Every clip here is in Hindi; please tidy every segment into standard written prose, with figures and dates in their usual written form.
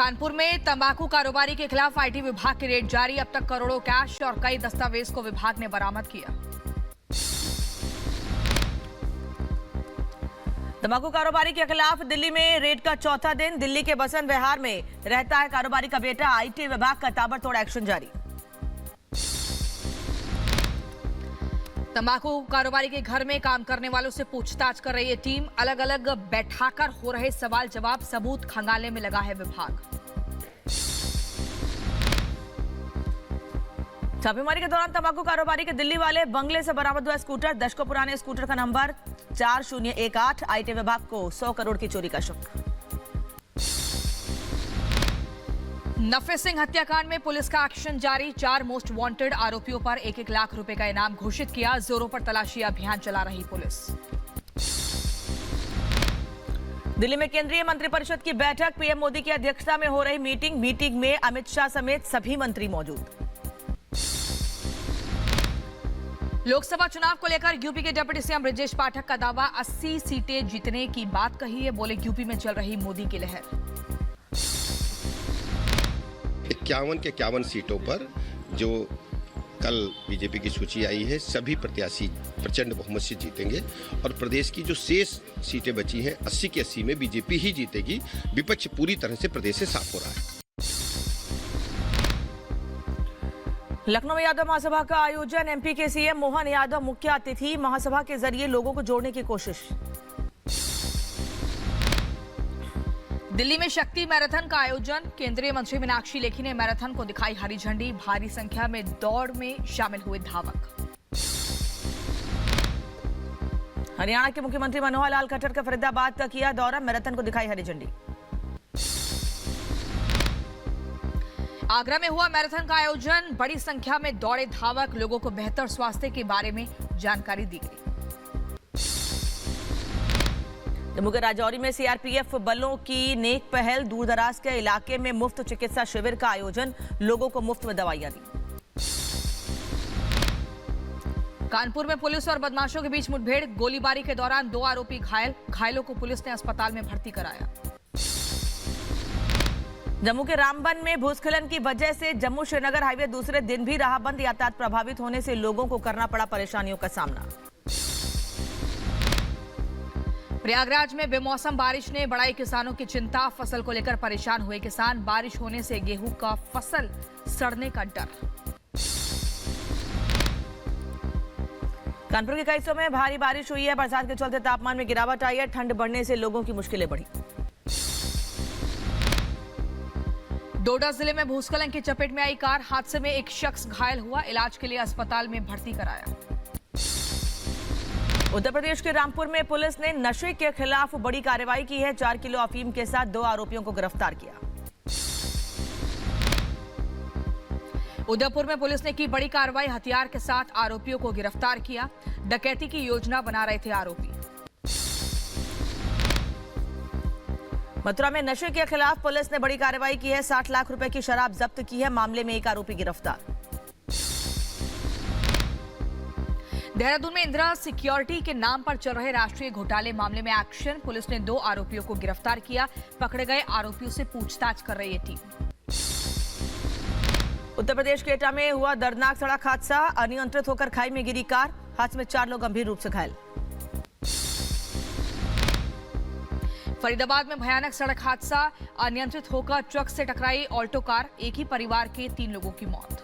कानपुर में तंबाकू कारोबारी के खिलाफ आईटी विभाग की रेड जारी। अब तक करोड़ों कैश और कई दस्तावेज को विभाग ने बरामद किया। तंबाकू कारोबारी के खिलाफ दिल्ली में रेड का चौथा दिन। दिल्ली के बसंत विहार में रहता है कारोबारी का बेटा। आईटी विभाग का ताबड़तोड़ एक्शन जारी। तंबाकू कारोबारी के घर में काम करने वालों से पूछताछ कर रही है टीम। अलग अलग बैठाकर हो रहे सवाल जवाब, सबूत खंगालने में लगा है विभाग। छापेमारी के दौरान तंबाकू कारोबारी के दिल्ली वाले बंगले से बरामद हुआ स्कूटर। दशकों पुराने स्कूटर का नंबर 4018। आईटी विभाग को 100 करोड़ की चोरी का शक। नफे सिंह हत्याकांड में पुलिस का एक्शन जारी। 4 मोस्ट वांटेड आरोपियों पर 1-1 लाख रुपए का इनाम घोषित किया। जोरों पर तलाशी अभियान चला रही पुलिस। दिल्ली में केंद्रीय मंत्रिपरिषद की बैठक। पीएम मोदी की अध्यक्षता में हो रही मीटिंग में अमित शाह समेत सभी मंत्री मौजूद। लोकसभा चुनाव को लेकर यूपी के डिप्टी सीएम ब्रजेश पाठक का दावा। 80 सीटें जीतने की बात कही है। बोले यूपी में चल रही मोदी की लहर। 51 के 51 सीटों पर जो कल बीजेपी की सूची आई है, सभी प्रत्याशी प्रचंड बहुमत से जीतेंगे और प्रदेश की जो शेष सीटें बची हैं 80 की 80 में बीजेपी ही जीतेगी। विपक्ष पूरी तरह से प्रदेश से साफ हो रहा है। लखनऊ में यादव महासभा का आयोजन। एमपी के सीएम मोहन यादव मुख्य अतिथि। महासभा के जरिए लोगों को जोड़ने की कोशिश। दिल्ली में शक्ति मैराथन का आयोजन। केंद्रीय मंत्री मीनाक्षी लेखी ने मैराथन को दिखाई हरी झंडी। भारी संख्या में दौड़ में शामिल हुए धावक। हरियाणा के मुख्यमंत्री मनोहर लाल खट्टर का फरीदाबाद का किया दौरा। मैराथन को दिखाई हरी झंडी। आगरा में हुआ मैराथन का आयोजन। बड़ी संख्या में दौड़े धावक। लोगों को बेहतर स्वास्थ्य के बारे में जानकारी दी गई। जम्मू के राजौरी में सीआरपीएफ बलों की नेक पहल। दूर दराज के इलाके में मुफ्त चिकित्सा शिविर का आयोजन। लोगों को मुफ्त में दवाइयां दी। कानपुर में पुलिस और बदमाशों के बीच मुठभेड़। गोलीबारी के दौरान 2 आरोपी घायल। घायलों को पुलिस ने अस्पताल में भर्ती कराया। जम्मू के रामबन में भूस्खलन की वजह से जम्मू श्रीनगर हाईवे दूसरे दिन भी रहा बंद। यातायात प्रभावित होने से लोगों को करना पड़ा परेशानियों का सामना। प्रयागराज में बेमौसम बारिश ने बढ़ाई किसानों की चिंता। फसल को लेकर परेशान हुए किसान। बारिश होने से गेहूं का फसल सड़ने का डर। कानपुर के कई हिस्सों में भारी बारिश हुई है। बरसात के चलते तापमान में गिरावट आई है। ठंड बढ़ने से लोगों की मुश्किलें बढ़ी। डोडा जिले में भूस्खलन की चपेट में आई कार। हादसे में एक शख्स घायल हुआ। इलाज के लिए अस्पताल में भर्ती कराया। उत्तर प्रदेश के रामपुर में पुलिस ने नशे के खिलाफ बड़ी कार्रवाई की है। 4 किलो अफीम के साथ 2 आरोपियों को गिरफ्तार किया। उदयपुर में पुलिस ने की बड़ी कार्रवाई। हथियार के साथ आरोपियों को गिरफ्तार किया। डकैती की योजना बना रहे थे आरोपी। मथुरा में नशे के खिलाफ पुलिस ने बड़ी कार्रवाई की है। 60 लाख रुपए की शराब जब्त की है। मामले में एक आरोपी गिरफ्तार। देहरादून में इंदिरा सिक्योरिटी के नाम पर चल रहे राष्ट्रीय घोटाले मामले में एक्शन। पुलिस ने 2 आरोपियों को गिरफ्तार किया। पकड़े गए आरोपियों से पूछताछ कर रही है टीम। उत्तर प्रदेश के एटा में हुआ दर्दनाक सड़क हादसा। अनियंत्रित होकर खाई में गिरी कार। हादसे में 4 लोग गंभीर रूप से घायल। फरीदाबाद में भयानक सड़क हादसा। अनियंत्रित होकर ट्रक से टकराई ऑल्टो कार। एक ही परिवार के 3 लोगों की मौत।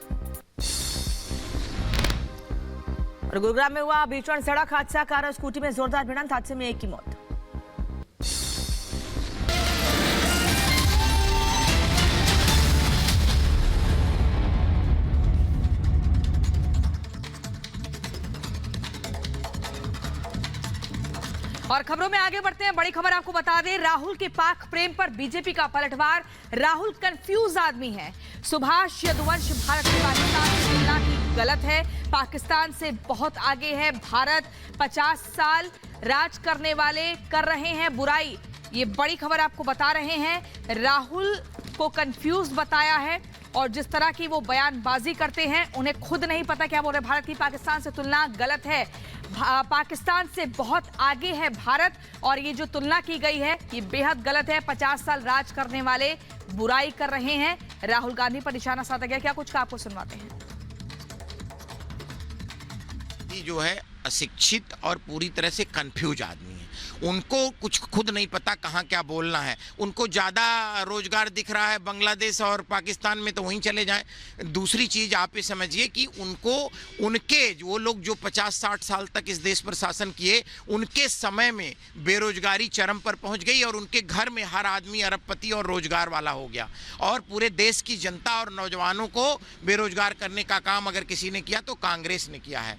और गुरुग्राम में हुआ भीषण सड़क हादसा। कार और स्कूटी में जोरदार भिड़ंत। हादसे में एक की मौत। और खबरों में आगे बढ़ते हैं। बड़ी खबर आपको बता दें, राहुल के पाक प्रेम पर बीजेपी का पलटवार। राहुल कंफ्यूज आदमी है। सुभाष यदुवंश भारत की पाकिस्तान से तुलना की गलत है। पाकिस्तान से बहुत आगे है भारत। 50 साल राज करने वाले कर रहे हैं बुराई। ये बड़ी खबर आपको बता रहे हैं। राहुल को कंफ्यूज बताया है और जिस तरह की वो बयानबाजी करते हैं, उन्हें खुद नहीं पता क्या बोल रहे। भारत की पाकिस्तान से तुलना गलत है। पाकिस्तान से बहुत आगे है भारत, और ये जो तुलना की गई है ये बेहद गलत है। 50 साल राज करने वाले बुराई कर रहे हैं। राहुल गांधी पर निशाना साधा गया। क्या कुछ का आपको सुनवाते हैं। जो है अशिक्षित और पूरी तरह से कंफ्यूज आदमी है। उनको कुछ खुद नहीं पता कहाँ क्या बोलना है। उनको ज़्यादा रोजगार दिख रहा है बांग्लादेश और पाकिस्तान में, तो वहीं चले जाएं। दूसरी चीज़ आप ये समझिए कि उनको उनके वो लोग जो 50-60 साल तक इस देश पर शासन किए, उनके समय में बेरोजगारी चरम पर पहुंच गई और उनके घर में हर आदमी अरबपति और रोजगार वाला हो गया। और पूरे देश की जनता और नौजवानों को बेरोजगार करने का काम अगर किसी ने किया तो कांग्रेस ने किया है।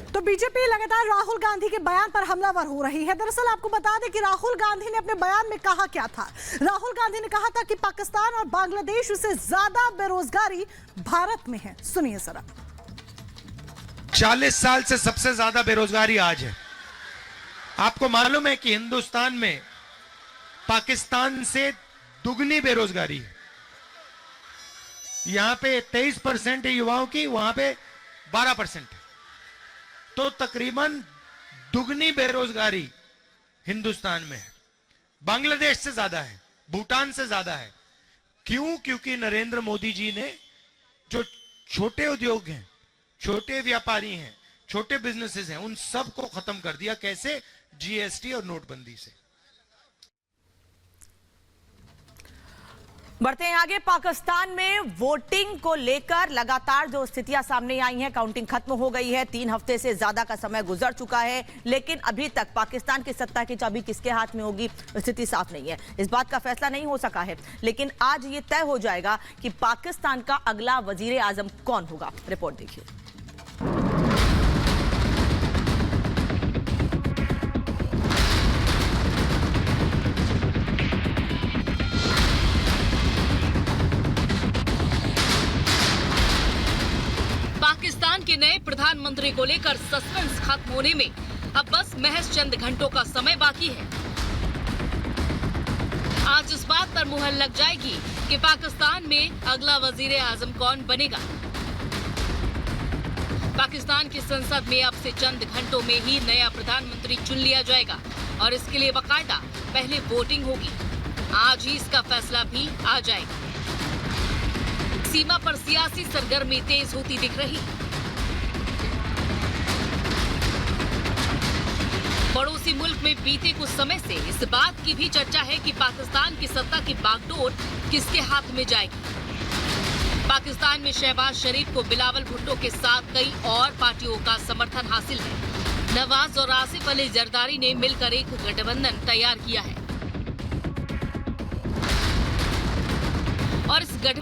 तो बीजेपी लगातार राहुल गांधी के बयान पर हमलावर हो रही है। दरअसल आपको बता दें कि राहुल गांधी ने अपने बयान में कहा क्या था। राहुल गांधी ने कहा था कि पाकिस्तान और बांग्लादेश से ज्यादा बेरोजगारी भारत में है। सुनिए जरा। 40 साल से सबसे ज्यादा बेरोजगारी आज है। आपको मालूम है कि हिंदुस्तान में पाकिस्तान से दुगनी बेरोजगारी है। यहां पे 23% है युवाओं की, वहां पे 12%। तो तकरीबन दुगनी बेरोजगारी हिंदुस्तान में है। बांग्लादेश से ज्यादा है, भूटान से ज्यादा है। क्यों? क्योंकि नरेंद्र मोदी जी ने जो छोटे उद्योग हैं, छोटे व्यापारी हैं, छोटे बिजनेसेस हैं, उन सब को खत्म कर दिया। कैसे? जीएसटी और नोटबंदी से। बढ़ते हैं आगे। पाकिस्तान में वोटिंग को लेकर लगातार जो स्थितियां सामने आई हैं, काउंटिंग खत्म हो गई है। 3 हफ्ते से ज्यादा का समय गुजर चुका है, लेकिन अभी तक पाकिस्तान की सत्ता की चाबी किसके हाथ में होगी, स्थिति साफ नहीं है। इस बात का फैसला नहीं हो सका है, लेकिन आज ये तय हो जाएगा कि पाकिस्तान का अगला वजीर आजम कौन होगा। रिपोर्ट देखिए। पाकिस्तान के नए प्रधानमंत्री को लेकर सस्पेंस खत्म होने में अब बस महज चंद घंटों का समय बाकी है। आज इस बात पर मुहर लग जाएगी कि पाकिस्तान में अगला वजीर आजम कौन बनेगा। पाकिस्तान की संसद में अब से चंद घंटों में ही नया प्रधानमंत्री चुन लिया जाएगा और इसके लिए बाकायदा पहले वोटिंग होगी। आज ही इसका फैसला भी आ जाएगा। सीमा पर सियासी सरगर्मी तेज होती दिख रही। पड़ोसी मुल्क में बीते कुछ समय से इस बात की भी चर्चा है कि पाकिस्तान की सत्ता की बागडोर किसके हाथ में जाएगी। पाकिस्तान में शहबाज शरीफ को बिलावल भुट्टो के साथ कई और पार्टियों का समर्थन हासिल है। नवाज और आसिफ अली जरदारी ने मिलकर एक गठबंधन तैयार किया है और इस गठबंधन